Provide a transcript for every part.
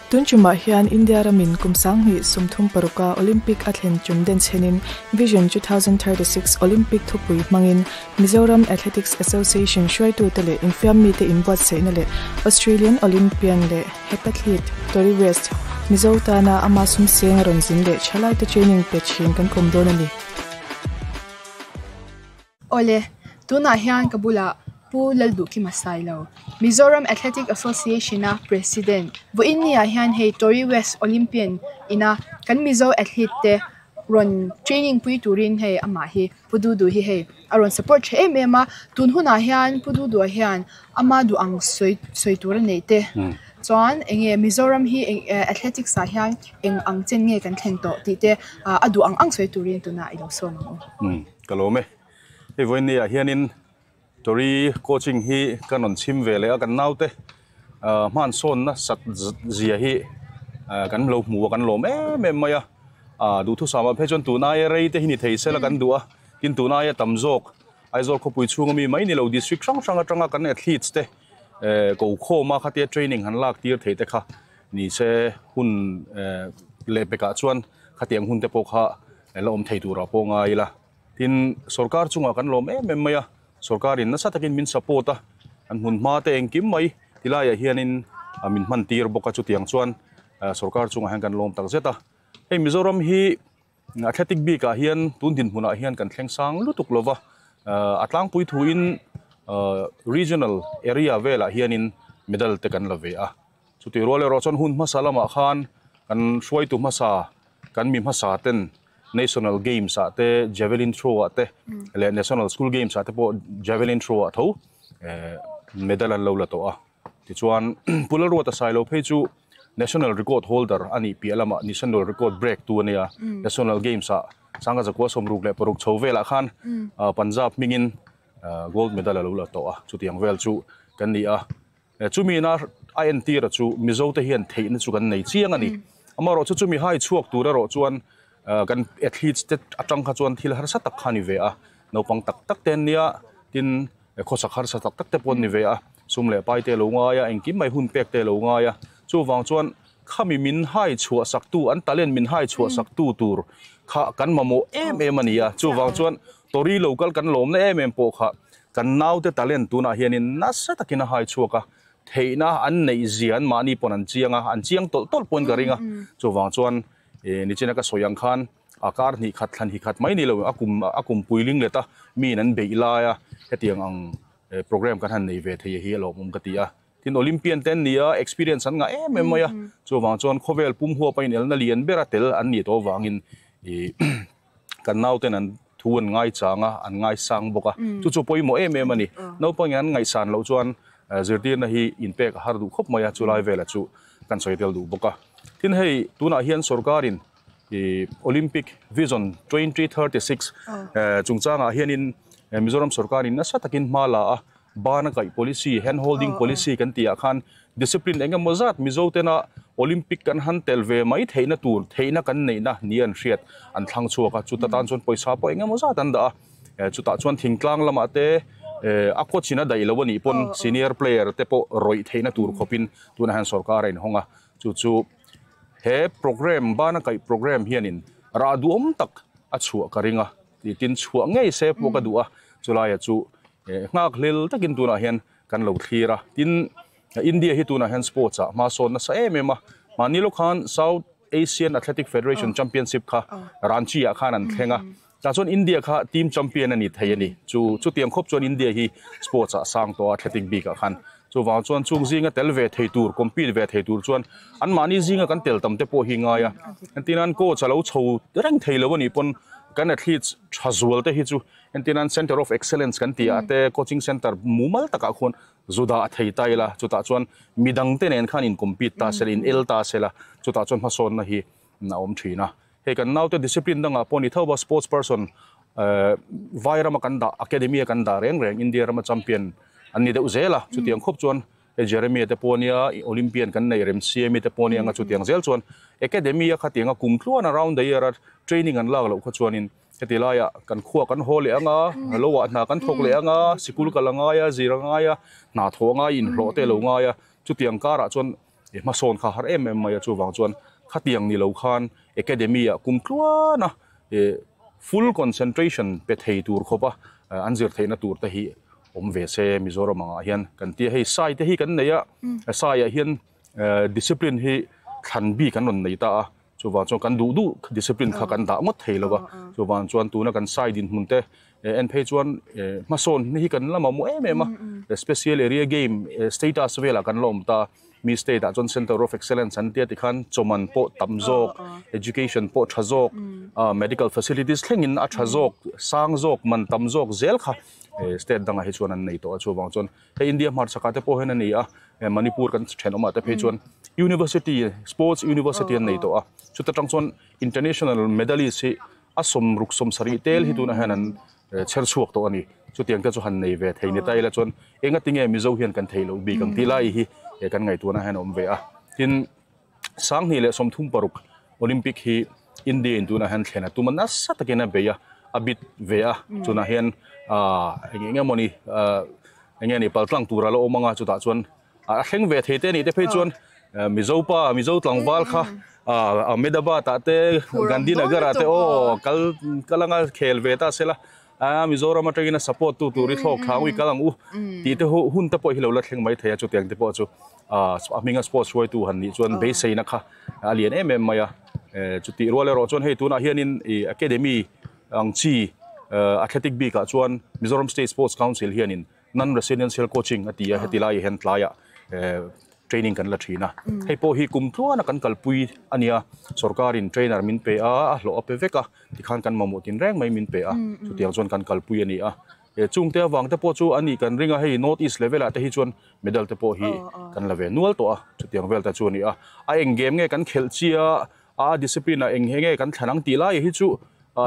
Tunchuma hian India ramin kumsang hi sumthum paruka Olympic athlete chumden chenin Vision 2036 Olympic thupui mangin Mizoram Athletics Association shwaitu tele infam te inbot seinale Australian Olympian le hepathlete Tori West Mizotana amasum seng ronzin le chalai te training pechin kan komdonani Ole tuna hian kabula pu laldu ki masailo Mizoram Athletic Association na president vo innia hian hei Tori West Olympian ina kan Mizo athlete te ron training pui turin hei ama hi pududu hi hei aron support che mema tun huna hian pududu hian ama du ang soi tur nei te chuan enge Mizoram hi athletics sa hian eng ang chen nge kan thleng to ti te adu ang soi turin tuna ilo som kalome he voinia hianin Tori coaching hi kanon chim vele kan naute man son na sat zia hi kan lo mu kan lo me maya du thu sama phejon tu na ye rei te hini thei sela kan dua tin tu na ye tamjok aizol kho pui chunga mi mai ni lo district sang kan athletes te ko kho ma khatia training han lak tir thei te kha ni se hun lepeka chuan khatiang hun te po kha lom thei tu ra po nga ila tin sarkar chunga kan lo me maya Sorkarin na sa takin min sapota an hun mate engkim mai tilaya hianin min man tir boka chutiang chuan sarkar chunga hang kan lom tak zeta hei Mizoram hi athletic bi ka hian tundin huna hian kan thleng sang lutuk lova atlang pui thuin regional area vela hianin medal te kan love a chuti role ro chon hun masalama khan kan shwai tu masa kan mi masa ten National Games ate javelin throw ate le National School Games ate po javelin throw atho medal an lo la to a ti chuan pularo ta sailo phechu national record holder ani pialama national record break tu ania National Games a sanga jakwa somruk le paruk chhovela khan Punjab mingin gold medal lo la to a chutiang vel chu kan ni a chumi na INT ra chu mizo te hian thein chu kan nei chiang ani amaro chu chumi hai chuak tu ra ro chuan kan athletes te atang kha chuan thil har sa tak khani ve a no pang tak ten nia tin khosak har sa tak te pon ni ve a sumle pai te lo nga ya engkim mai hun pek te lo nga ya chu wang chuan khami min hai chua sak tu an talent min hai chua sak tu tur kha kan mamo em ania chu wang chuan Tori local kan lom na em po kha kan nau te talent tu na hianin na sa takina hai chua ka theina an nei zian mani pon an chiang tol pon garinga chu wang chuan ni chena ka soyang khan akar ni khat mai ni lo akum puiling leta mi nan beila ya hetiang ang program kan han nei ve thei hi lo mum katia tin Olympian ten nia experience an nga maya chu wang chon khovel pum huwa pain el na lian beratel an ni to wangin kan nau ten an thuan ngai changa an ngai sang boka chu poimo ani no pangan ngai san lo chuan zirtir na hi impact har du khop maya chulai vela chu kan soitel du boka tin hei tuna hian sarkarin Olympic Vision 2036 chungchanga hianin Mizoram sarkarin na sa takin mala a bana kai policy hand holding policy kan tia khan discipline engam mozat mizotena Olympic kan han telve mai theina tur theina kan neina nian riat an thlang chuaka chuta tan chon poisa po engam mozat an da chuta chon thingtlang lama te akho china dai lawani pon senior player te po roi theina tur khopin tuna han sarkarin honga chu he program bana kai program hianin raduom tak achua karinga tin chua ngei se poka duwa chulaya chu ngak hlil takin tuna hian kan lo thira tin India hi tuna hian sports a ma son na sa emema manilo khan South Asian Athletic Federation Championship kha Ranchi a khan an thlenga ta chon India kha team champion ani theiani chu tiang khop chon India hi sports a sang to athletic bi ka khan chu wa chuan chung zinga telve thei tur compete ve thei tur chuan an mani zinga kan tel tam te po hi nga ya antinan ko chalo chho rang thei lo ni pon kan athletes chhazual te hi chu antinan center of excellence kan tia te coaching center mumal taka khon zuda thei taila chuta chuan midang te nen khan in compete ta sel in el ta sela chuta chuan hason na hi na om thina he kan now te discipline danga poni thoba sports person vaira makanda academy kanda reng India rama champion ani de uzela chutiang khop chuan Jeremy te ponia Olympian kan nei rem CM te ponia nga chutiang zel chuan academy khatinga kumthluan around the year training an lag lo kho chuanin hetilaya kan khuwa kan hole anga lowa na kan thok le anga sikul kalanga ya ziranga ya na thonga in hlo te lo nga ya chutiang kara chuan มาโซนข้าหามาจูวางจวนขัดยังนี่เราขัน academy กุมตัวนะfull concentration เป็ดให้ตัวครบอันเจอให้นัตัวแต่ฮีเวเซมิโซรามเฮียนกันที่ให้สายที่กันเนี่ยสายเฮียนdiscipline ให้ขันบีกันนนนี่ตาจูวางจวนกันดู discipline ข้ากันด่าหมดให้แล้วจูวางจวนตัวนักกันสายดินหุ่นเตเอ็นเพจวนมาโซนนี่กันละมาโมมา special area game status เวลากันลมตามี state จน center of excellence อันที่ที่ขันจมันโปตัมโจก education โปชะโจกmedical facilities เข่งอินอัชะโจกสร้างโจกมันตัมโจกเซลค่ะ state ดังให้ชวนอันนี้ตัวจูบางจนให้อินเดียมาสักการ์เตโปเฮนันนี่มณิปุรกันเช่นออกมาแต่เพจวน university sports university อันนี้ตัวชุดตั้งจน international medalist ที่สมรุกสมสริเตลที่ตัวนั้นนั้นเชิญชวนตัวนี้ชุดยังจะจุหันในเวทีนี้แต่ละจนเองก็ติงมิโซเฮียนกันเทลบีกันที่ไล่ฮีกันไงตัวนั้นให้นมเวะทินสังนี่เลยสมทุ่มปรุกโอลิมปิกฮีอินเดียตัวนั้นเห็นตัวมันน่าสัตย์กันนะเบียอบิดเวะตัวนั้นเห็นอย่างเงี้ยมันนี่อย่างเงี้ยนี่ปัลตังตัวเราโอมังอาจุดจวนเห็นเวทีเตนี่แต่เพจจวนมิโซป้ามิโซตังวาลค่ะเมดาบาตาเตกันดีนักการ์เตโอกัลงเคลเวต้าเสละมิโซรามาตรีน่า support ตัวริทอกข้างวิกัลงตีเตหุ่นตะปอยฮิลาลัดเฮงไม่เทียจุดยังเตปอจูมิงสปอร์ตช่วยตัวหันนี่จวนเบสเซนะคะเลียนมายาจุดที่รัวเลยรอจวนให้ตัวน่ะเฮียนินacademy อังชีathletic บีกะจวน Mizoram State Sports Council เฮียนิน non residential coaching อติยาเหติลายเห็นลายtraining กันละทีนะให้พอฮีกุมตัวนักกันกัลปุยอันนี้สรการินเทรนเนอร์มินเปย์หล่อเปเวกที่ขันกันมาหมดอินแรงไม่มินเปย์สุดที่จวนกันกัลปุยอันนี้จุงเตะวังเตะพอจูอันนี้กันริงให้ North East level แต่ที่จวนเมดัลเตะพอฮีกันเลเวลนัวตัวสุดที่เวลแต่จวนนี้เอ็งเกมเงี้ยกันเขลเชียdiscipline เอ็งเงี้ยกันขนังตีลายที่จู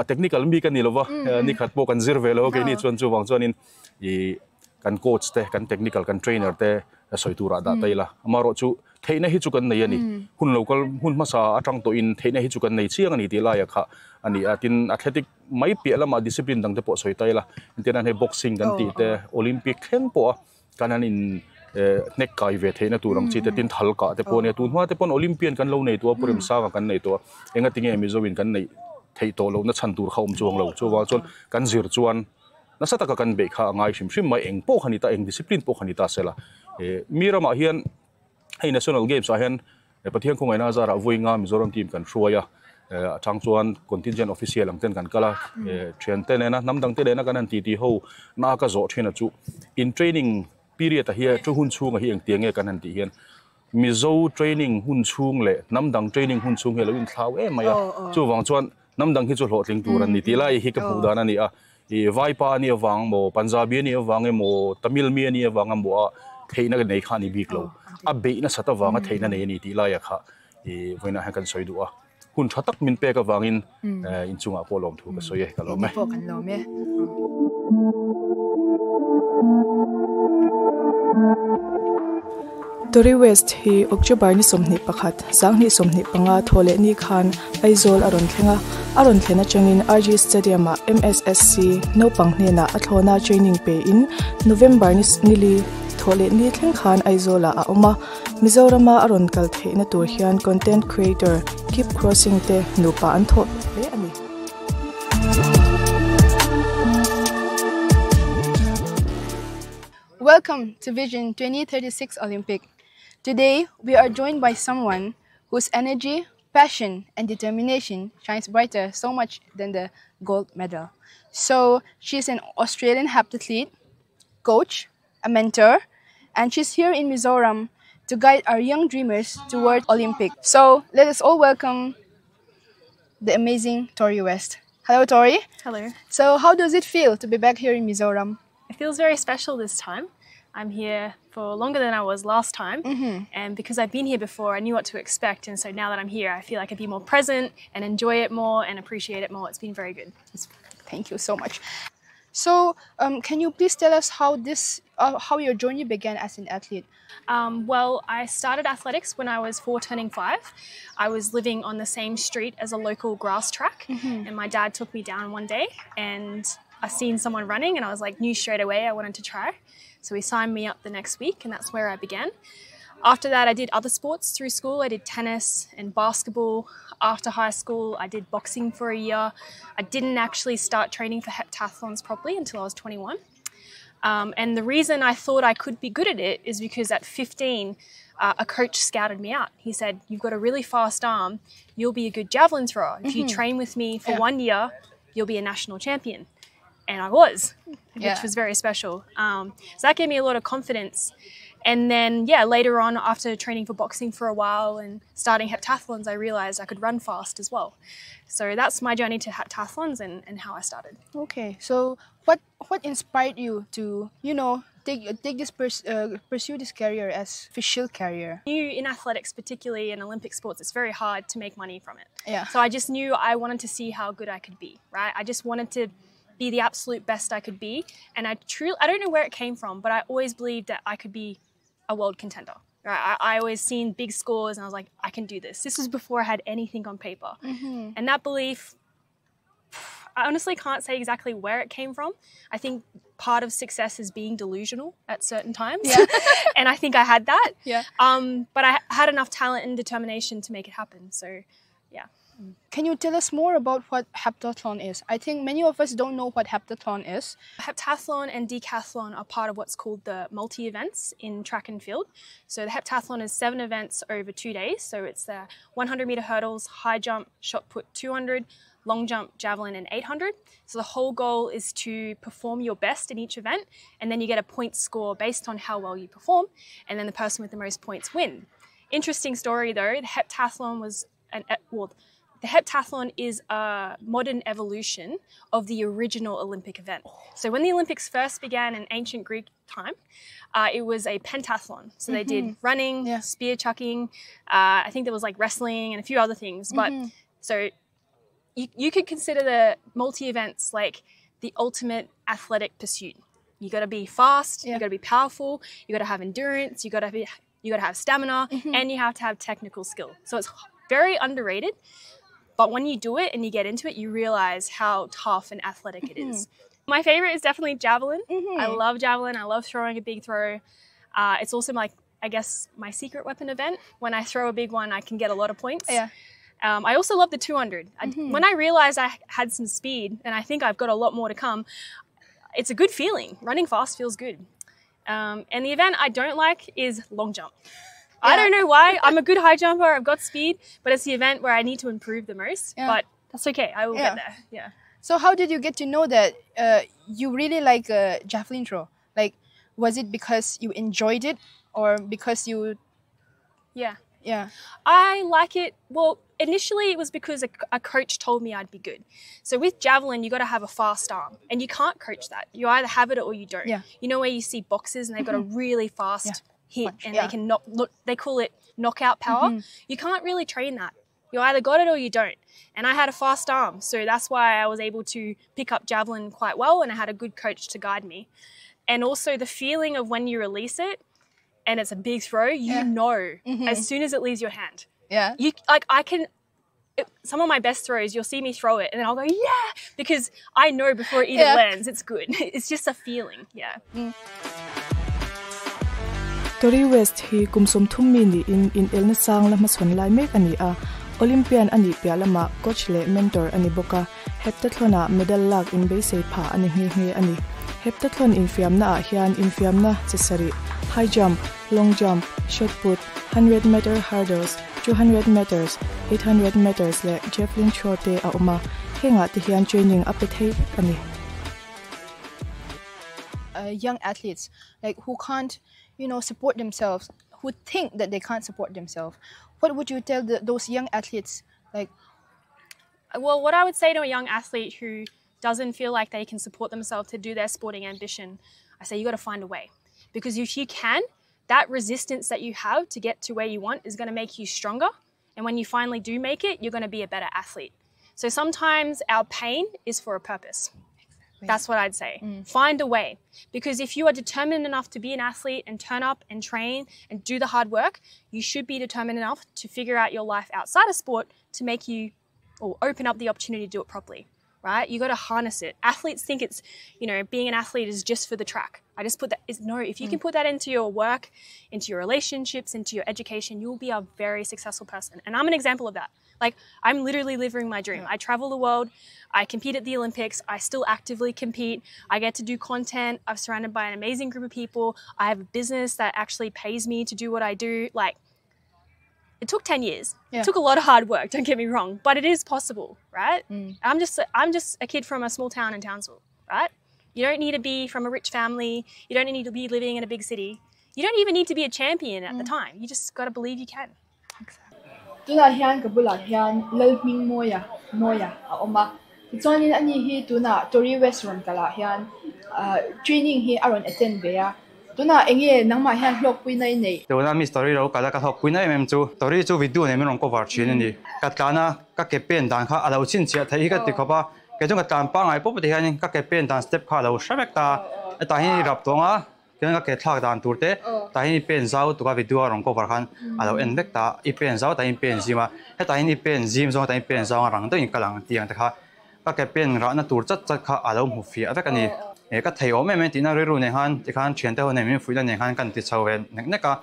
technical มีกันนี่หรอวะนี่ขัดโปกันซิร์เวลโอเคนี่จวนจูวังจวนนี้กันโค้ชเตะกัน technical กัน trainer เตะสอยตัวระดับไต้ละมารอจูเทนให้จุกันในนี่หุ่นเราก็หุ่นมาซาอัตรังตัวอินเทนให้จุกันในเชียงอันนี้ตีลายค่ะอันนี้ตินแอตเลติกไม่เปลี่ยนละมาดิสซิปลินดังเตปอสอยไต้ละอินเทนให้บ็อกซิ่งกันตีเตโอลิมปิกแข่งปอกันนั้นอินเน็กไกเวทนะตัวรังจีเตตินทัลกะเตปอเนี่ยตัวหัวเตปอนโอลิมเปียนกันเราในตัวปริมซากันในตัวเองก็ติงมิโซวินกันในเทโตเรานัชันตัวเขาจวงเราจวงจนกันซิร์จวนนัสตะกันเบค่าง่ายชิมไม่เองปอขันิตาเองดิสซิปลินปอขันิตาเสละมีรามาเฮียนให้ national games เฮียนประเทศคงไงน่าจะรับวิ่งมิโซรัมทีมกันช่วยทางส่วน contingent official หลังเต้นกันก็ละเทรนเต้นนะน้ำดังเต้นนะกันนั่นตีเขาน่าก็โจทย์เห็นนะจู in training period เฮียจูหุ่นชูงเฮียงเตียงเงี้ยกันนั่นตีเฮียนมิโซ training หุ่นชูงเลยน้ำดัง training หุ่นชูงเฮียแล้วอินท้าวไม่จูวางส่วนน้ำดังที่จูหลอดลิงตัวนั่นตีไล่ฮิกับหูดานั่นนี่ไวปานี่วังโมปัญจาบีนี่วังโมตมิลเมียนี่วังโมเทนักในข้านี่บิ๊กโลเบย์น่ะสัตว์วังเทนันนี่ตีลายค่ะวันนั้นให้กันสวยดูหุ่นชัดตักมินเปกับวังอินจุงอาโปลอมถูกก็สวยกันลมไหมตัวรีเวสต์ฮีออกจากบาร์นิสมนิปขัดสังนิสมนิปังอาทอเลนีขันไอโซลอารอนเทงอารอนเทนจังอินอาร์จีสเตเดียม MSSC โนปังเนน่าอัทโลนาเทรนนิ่งเปอินโนเวมบาร์นิสนิลีทอเลนีเทงขันไอโซลาอามามิโซรามาอารอนกัลเทนตัวเฮียนคอนเทนต์ครีเอเตอร์คีปครอสซิ่งเตนูปาอันทอเลอันนี้ Welcome to Vision 2036 Olympic. Today, we are joined by someone whose energy, passion, and determination shines brighter so much than the gold medal. So, she's an Australian heptathlete, coach, a mentor, and she's here in Mizoram to guide our young dreamers toward Olympic. So, let us all welcome the amazing Tori West. Hello, Tori. Hello. So, how does it feel to be back here in Mizoram? It feels very special this time. I'm here for longer than I was last time, and because I've been here before, I knew what to expect, and so now that I'm here, I feel like I can be more present and enjoy it more and appreciate it more. It's been very good. Thank you so much. So, can you please tell us how your journey began as an athlete? Well, I started athletics when I was 4 turning 5. I was living on the same street as a local grass track, and my dad took me down one day, and I seen someone running, and I was like, knew straight away I wanted to try. So he signed me up the next week, and that's where I began. After that, I did other sports through school. I did tennis and basketball. After high school, I did boxing for a year. I didn't actually start training for heptathlons properly until I was 21. And the reason I thought I could be good at it is because at 15, a coach scouted me out. He said, "You've got a really fast arm. You'll be a good javelin thrower. If you train with me for 1 year, you'll be a national champion." And I was, which was very special. So that gave me a lot of confidence. And then, later on, after training for boxing for a while and starting heptathlons, I realized I could run fast as well. So that's my journey to heptathlons and how I started. Okay, so what inspired you to, pursue this career as official career? In athletics, particularly in Olympic sports, it's very hard to make money from it. Yeah. So I just knew I wanted to see how good I could be, right? I just wanted to be the absolute best I could be. And I don't know where it came from, but I always believed that I could be a world contender. Right? I always seen big scores and I was like, I can do this. This was before I had anything on paper. And that belief, I honestly can't say exactly where it came from. I think part of success is being delusional at certain times. Yeah. And I think I had that. Yeah. But I had enough talent and determination to make it happen. So, yeah. Can you tell us more about what heptathlon is? I think many of us don't know what heptathlon is. Heptathlon and decathlon are part of what's called the multi-events in track and field. So the heptathlon is 7 events over 2 days. So it's the 100-meter hurdles, high jump, shot put 200, long jump, javelin, and 800. So the whole goal is to perform your best in each event, and then you get a point score based on how well you perform, and then the person with the most points win. Interesting story though, the heptathlon the heptathlon is a modern evolution of the original Olympic event. So when the Olympics first began in ancient Greek time, it was a pentathlon. So they did running, spear chucking, I think there was like wrestling and a few other things. But so you could consider the multi-events like the ultimate athletic pursuit. You got to be fast, you got to be powerful, you got to have endurance, you got to have stamina, and you have to have technical skill. So it's very underrated. But when you do it and you get into it, you realize how tough and athletic it is. My favorite is definitely javelin. I love javelin. I love throwing a big throw. It's also I guess my secret weapon event. When I throw a big one, I can get a lot of points. Yeah. I also love the 200. When I realized I had some speed, and I think I've got a lot more to come, it's a good feeling. Running fast feels good. And the event I don't like is long jump. I don't know why. I'm a good high jumper. I've got speed, but it's the event where I need to improve the most. But that's okay. I will get there. Yeah. So how did you get to know that you really like javelin throw? Like, was it because you enjoyed it, or because you? Yeah. I like it. Well, initially it was because a coach told me I'd be good. So with javelin, you got to have a fast arm, and you can't coach that. You either have it or you don't. Yeah. You know where you see boxers and they've got a really fast hit and they can they call it knockout power. You can't really train that. You either got it or you don't. And I had a fast arm, so that's why I was able to pick up javelin quite well, and I had a good coach to guide me. And also the feeling of when you release it and it's a big throw, as soon as it leaves your hand. Yeah. Some of my best throws, you'll see me throw it and then I'll go, because I know before it even lands, it's good. It's just a feeling, Tori West hi kumsum thummi ni in elna sang lama son lai mek ani a Olympian ani pialama coach le mentor ani boka heptathlona medal lak in be sei pha ani nge ani heptathlon in fiamna a hian in fiamna chesari high jump, long jump, shot put, 100-meter hurdles, 200 meters, 800 meters le javelin throw te a uma henga ti hian training up the ani. Young athletes who can't support themselves, who think that they can't support themselves, what would you tell those young athletes? Well, what I would say to a young athlete who doesn't feel like they can support themselves to do their sporting ambition, I say you got to find a way. Because if you can, that resistance that you have to get to where you want is going to make you stronger. And when you finally do make it, you're going to be a better athlete. So sometimes our pain is for a purpose. That's what I'd say. Find a way. Because if you are determined enough to be an athlete and turn up and train and do the hard work, you should be determined enough to figure out your life outside of sport to make you or open up the opportunity to do it properly. right? You got to harness it. Athletes think it's, being an athlete is just for the track. I just put that, no, if you can put that into your work, into your relationships, into your education, you'll be a very successful person. And I'm an example of that. Like, I'm literally living my dream. I travel the world, I compete at the Olympics, I still actively compete, I get to do content, I'm surrounded by an amazing group of people, I have a business that actually pays me to do what I do. Like, it took 10 years. Yeah. It took a lot of hard work, don't get me wrong, but it is possible, right? I'm just a kid from a small town in Townsville, right? You don't need to be from a rich family. You don't need to be living in a big city. You don't even need to be a champion at the time. You just got to believe you can. Tuna hian kabula hian lalming moya oma. Itsonin ani hi tuna Tori West ron kala hian training hi aron attend beya. Tuna enge nangma hian hlok pui nai nei. Tuna mi story ro kala ka hok pui nai mem chu Tori chu video ne ron cover chin ni. Katlana ka ke pen dan kha alo chin chia thai ka ti khoba ke jong ka tan pa ngai pop ti hian ka ke pen dan step kha lo shabek ta ta hi rap tonga ke ka ke thak dan turte ta hi pen zau tu ka video ron cover khan alo en bek ta I pen zau ta hi pen zima he ta hi pen zim zong ta hi pen zau rang to in kalang tiang ta kha ka ke pen ra na tur chat chat kha alo mu fi avek ani e ka thei o me ti na ru ne han ti khan chen te ho ne mi fu na ne khan kan ti chawen nek ka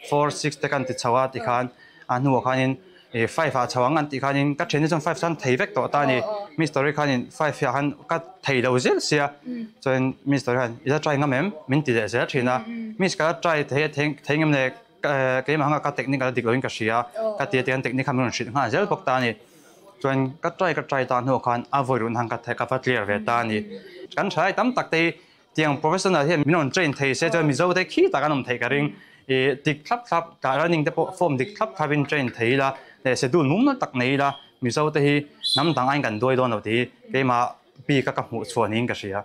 4 6 te kan ti chawa ti khan anu khanin 5 a chawang an ti khanin ka chen 5 san thei vek to ta ni mi story khanin 5 ya han ka thei do zel sia chen mi story han ida try nga mem min ti de sia thina mi ska try the thengem ne ke ma nga ka technical dikloin ka sia ka ti ten technical mun shit nga zel pok ta ni chen ka try ta no khan avoid run hang ka the ka fa clear ve ta ni kan thai tam tak te tiang professional hian min on train thei se chen mi zo te khi ta kan om thei ka ring dik thlap ka running te form dik thlap khabin train thei la le se du num na tak nei la mi zo te hi nam dang ai kan doi don lo ti ke ma pi ka ka mu chuanin ka sia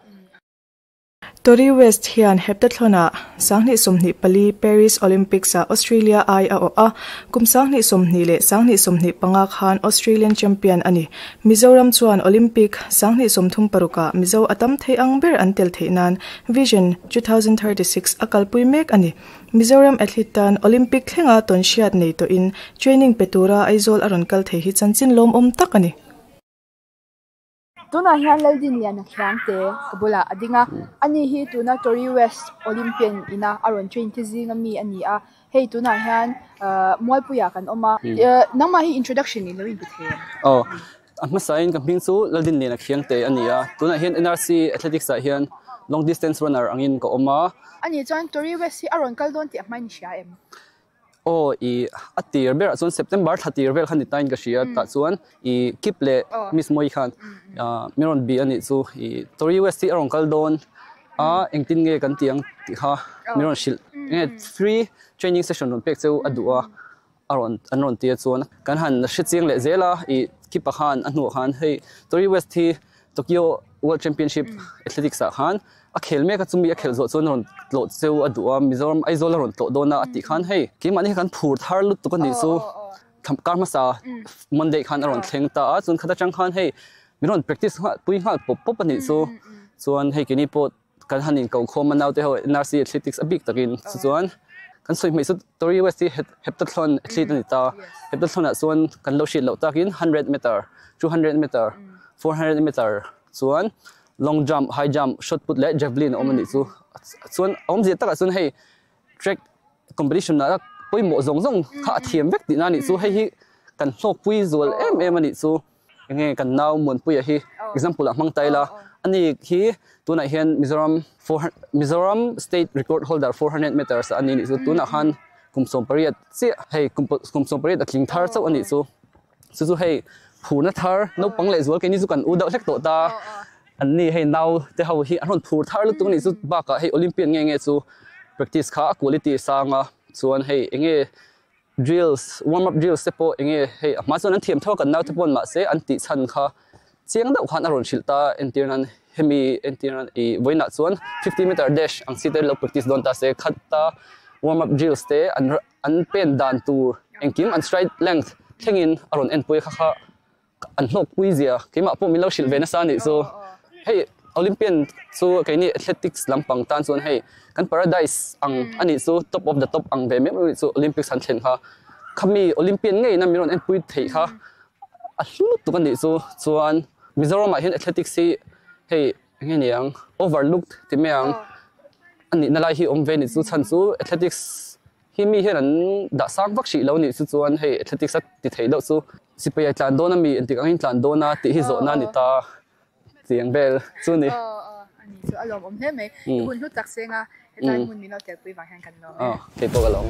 Tori West hian heptathlona sangni somni pali Paris Olympics a Australia a kum sangni somni le sangni somni panga khan Australian champion ani Mizoram chuan Olympic sangni somthum paruka Mizo atam thei angber antel theinan Vision 2036 akalpui mek ani Mizoram athlete tan Olympic thlenga ton shiat nei to in training petura aizol aron kal thei hi chanchin lom om tak ani Tuna hian laldin lian khang te kabula adinga ani hi tuna Tori West Olympian ina aron 20 zinga mi ani a hey tuna hian moi puya kan oma nangma hi introduction ni loi bithe amma sain camping chu laldin lian khiang te ani a tuna hian NRC athletics a hian long distance runner angin ko oma ani chuan Tori West hi aron kaldon ti amai ni sha em atir ber chuan September 30 vel khan tain ka sia ta chuan kiple miss moi khan miron bi ani chu Tori West arong kaldon engtin nge kan tiang ti kha miron shil nge free training session on pek chu adua aron ti chuan kan han shiching le zela kipa khan anu khan hei Tori West hi Tokyo World Championship athletics a khan a khel me ka chumi a khel zo chon ron lo cheu adua Mizoram aizol ron to dona ati khan hei ki mani kan phur thar lut to kan ni chu karma sa Monday khan aron thleng ta chun khata chang khan hei miron practice pui hal pop ani chu chuan hei kini pot kan hanin ko khom naw te ho NRC athletics a big takin chuan kan soi mai chu Tori West heptathlon athlete ni ta heptathlon a chuan kan lo shit lo takin 100 meter 200 meter 400 meter chuan long jump high jump shot put le javelin omani chu chuan om je taka chun hei track competition na poi mo zong kha thiam vek ti na ni chu hei hi kan hlok pui zol em ani chu nge kan naw mon pui hi example amang taila ani hi tuna hian Mizoram state record holder 400 meters ani ni chu tuna han kumsom pariat che hei kumsom pariat akling thar chau ani chu chu hei phuna thar no pangle zol ke ni chu kan u dau hlek to ta ani hei now te how hi aron phur thar lu tung ni chu ba ka hei Olympian nge chu practice kha quality sanga chuan hei enge drills warm up drills te po enge hei ma chuan an thiam thaw kan naw te pon ma se an ti chan kha chiang dau khan aron shilta entirnan hemi entirnan voina chuan 50 meter dash ang site lo practice don ta se khatta warm up drills te an pen dan tur engkim an stride length thengin aron en poi kha an hlok pui zia keima po mi lo shil vena sa ni so hey Olympian so kaini athletics lampang tan chuan hei kan paradise ang ani so top of the top ang ve me so Olympics han thlen kha khami Olympian ngei na miron en pui thei kha a hlu tu kan ni so chuan Mizoram hian athletics si hey nge niang overlooked ti meang ani nalai hi omve ni chu chan chu athletics hi mi hian an da sak vak shi lo ni chu chuan hey athletics at ti thei lo chu sipai tlan dona mi antik angin tlan dona ti hi zo na ni ta tiang bel chu ni ani chu alom om he me hun hu tak senga hetai mun ni no tel pui wang han kan lo ke to ga lo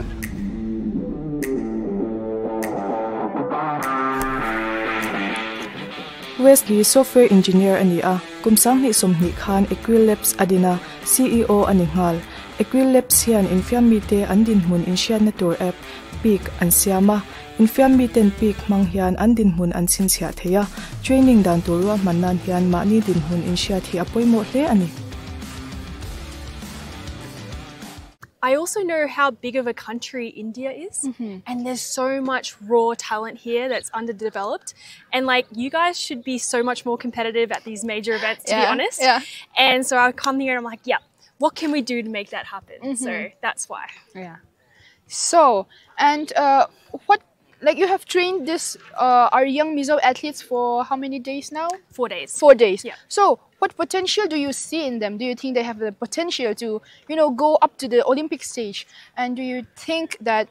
West gi software engineer ani a kumsang ni somni khan Equil Labs adina CEO ani ngal Equil Labs hian infiam mi te andin mun inshian na tour app peak an siama infiam mi ten peak mang hian andin mun an sin sia theya training dan turwa mannan hian ma ni din hun insha thi apoimo hle ani I also know how big of a country India is, and there's so much raw talent here that's underdeveloped. And like, you guys should be so much more competitive at these major events, to be honest. Yeah. And so I come here and I'm like, yeah, what can we do to make that happen? So that's why. Yeah. So, and what, like you have trained this, our young Mizo athletes for how many days now? 4 days. 4 days. Yeah. So, what potential do you see in them? Do you think they have the potential to, go up to the Olympic stage? And do you think that,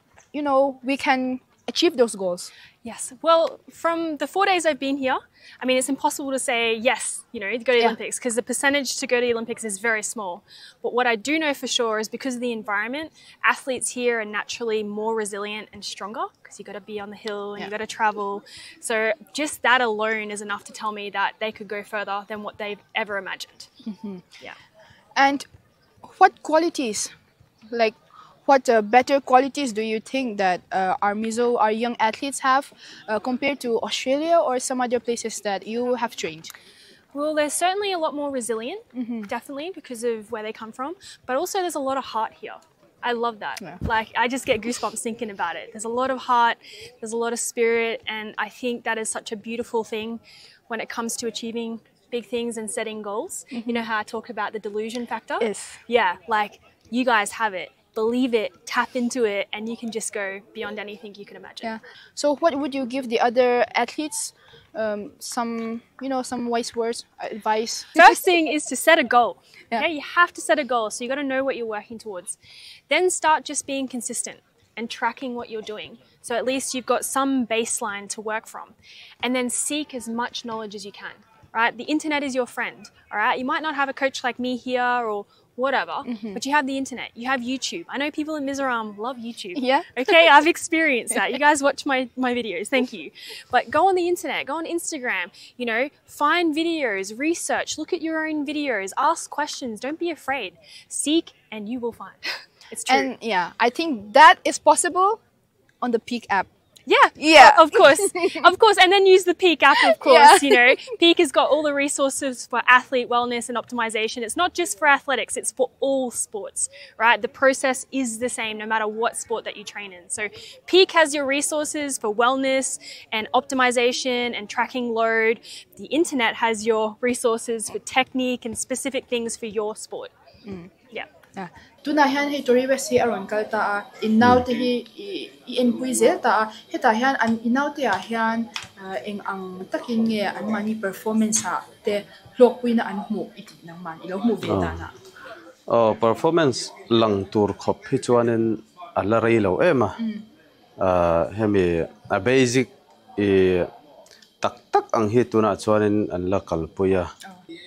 we can achieve those goals? Yes. Well, from the 4 days I've been here, I mean, it's impossible to say, yes, go to the Olympics, because the percentage to go to the Olympics is very small. But what I do know for sure is because of the environment, athletes here are naturally more resilient and stronger because you got to be on the hill and you got to travel. So just that alone is enough to tell me that they could go further than what they've ever imagined. Yeah. And what qualities, like what better qualities do you think that our young athletes have compared to Australia or some other places that you have trained? Well, they're certainly a lot more resilient, definitely, because of where they come from. But also there's a lot of heart here. I love that. Yeah. Like, I just get goosebumps thinking about it. There's a lot of heart, there's a lot of spirit, and I think that is such a beautiful thing when it comes to achieving big things and setting goals. You know how I talk about the delusion factor? Yes. Yeah, like, you guys have it. Believe it, tap into it, and you can just go beyond anything you can imagine. Yeah. So what would you give the other athletes? Some wise words, advice? First thing is to set a goal. Yeah. Okay, you have to set a goal, so you got to know what you're working towards. Then start just being consistent and tracking what you're doing. So at least you've got some baseline to work from. And then seek as much knowledge as you can, right? The internet is your friend, all right? You might not have a coach like me here or whatever, but you have the internet, you have YouTube. I know people in Mizoram love YouTube. Yeah. Okay, I've experienced that. You guys watch my videos, thank you. But go on the internet, go on Instagram, find videos, research, look at your own videos, ask questions, don't be afraid. Seek and you will find. It's true. And yeah, I think that is possible on the Peak app. Yeah, of course, and then use the Peak app, of course. Peak has got all the resources for athlete wellness and optimization. It's not just for athletics; it's for all sports, right? The process is the same no matter what sport that you train in. So, Peak has your resources for wellness and optimization and tracking load. The internet has your resources for technique and specific things for your sport. Yeah. Tuna hian he Tori West hi aron kalta in now te hi in puizel ta heta hian an inau te hian eng ang takin nge an mani performance ha te hlok puina an mu iti nang man ilo mu ve ta na performance lang tur khop hi chuanin ala rei lo ema hemi a basic tak ang hi tuna chuanin an la kalpuya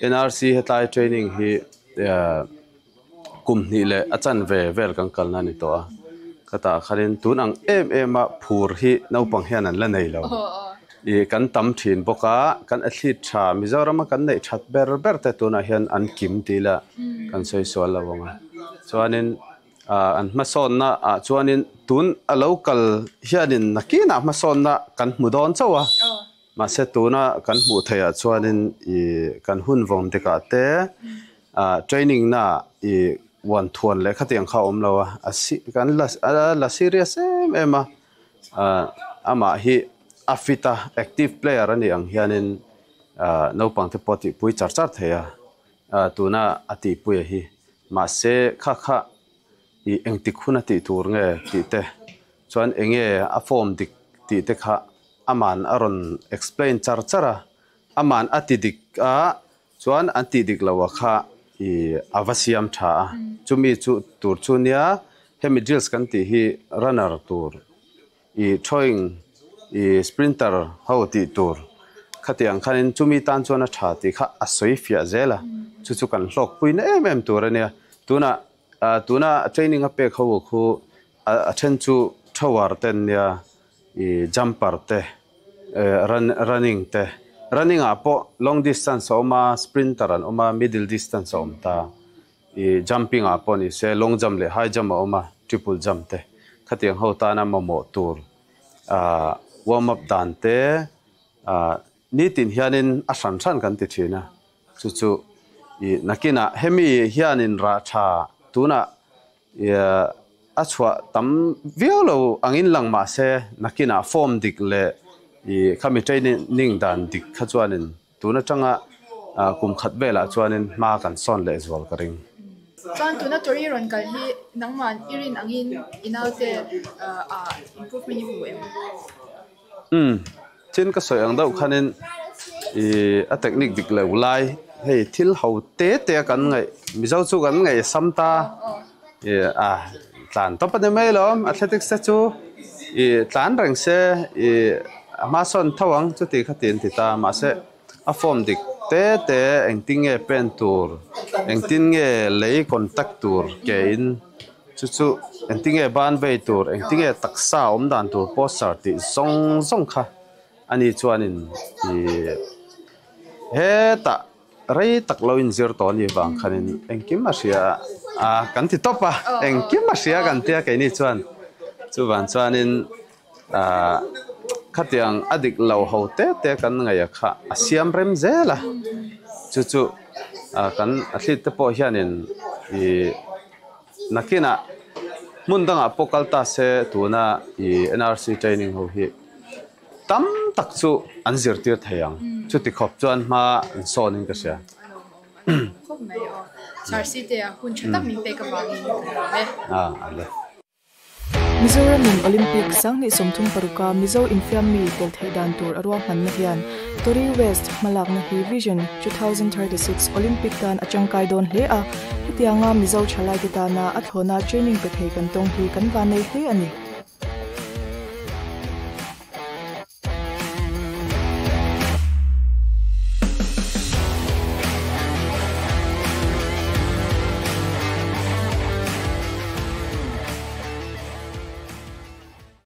NRC hetai training hi kum ni le achan ve vel kan kalna ni to a kata kharin tunang ema phur hi naupang hian an la nei lo kan tam thin boka kan athlete tha Mizoram kan nei that ber te tuna hian an kim tila kan soi sol lawanga chuanin an mason na chuanin tun a local hianin nakina mason na kan mudon chawa ma se tuna kan mu thaya chuanin kan hun vom te ka te training na one thuan le khatiang kha om lawa kan la serious ema ama hi afita active player ani ang hianin no pang te poti pui char theya tuna ati pui hi ma se kha I engtik khuna ti tur nge ti te chuan enge a form dik ti te kha aman aron explain chara aman atidik chuan antidik lawa kha I avasiam tha chumi chu tur chu nia hemi drills kan ti hi runner tur I throwing I sprinter ho ti tur khatiang khanin chumi tan chuan a tha ti kha asoi fia zela chu chu kan hlok puina em tur ania tuna training a pek ho khu a then chu thawar ten nia I jumper te running te running apo long distance oma sprinter an oma middle distance omta I jumping apo ni se long jump le high jump oma triple jump te khatiang ho ta na mo tur warm up dan te ni tin hianin a san kan ti thina chu I nakina hemi hianin ra tha tuna a chwa tam violo angin lang ma se nakina form dik le I khami training dan dik kha chuanin tuna tanga kum khat bela chuanin ma kan son le zwal karing chuan tuna Tori ron kal hi nangman irin angin inaute improvement hu chin ka soi ang dau khanin a technique dik le ulai hei thil ho te kan ngai mizau chu kan ngai samta tlan topane mailom athletics se chu tlan rang se ma son thawang chu ti khatin ti ta ma se a form dik te engting e pen tur engtin nge lei contact tur ke in chu engting e ban bei tur engting e taksa om dan tur poster ti song kha ani chuanin he ta rei tak lo in zir to ni bang khanin engkim ma sia kan ti topa engkim ma sia kan tia ke ni chuan chu ban chuanin khatiang adik lo ho te kan ngai kha asiam rem zela chu kan athlit te po hianin nakina mundanga pokalta se tuna NRC training ho hi tam tak chu anzir tir thayang chu ti khop chuan ma sonin ka sia khop mai sarsi te hun chutak min pe ka wangin ale Mizoram Olympic sangni somthum paruka Mizo infammi tel thaidan tur arwa manna hian Tori West hmalakna hi vision 2036 Olympic dan achangkai don hle a hitianga Mizo chalai gitana athona training pe thei kan tong hi kan va nei hle ani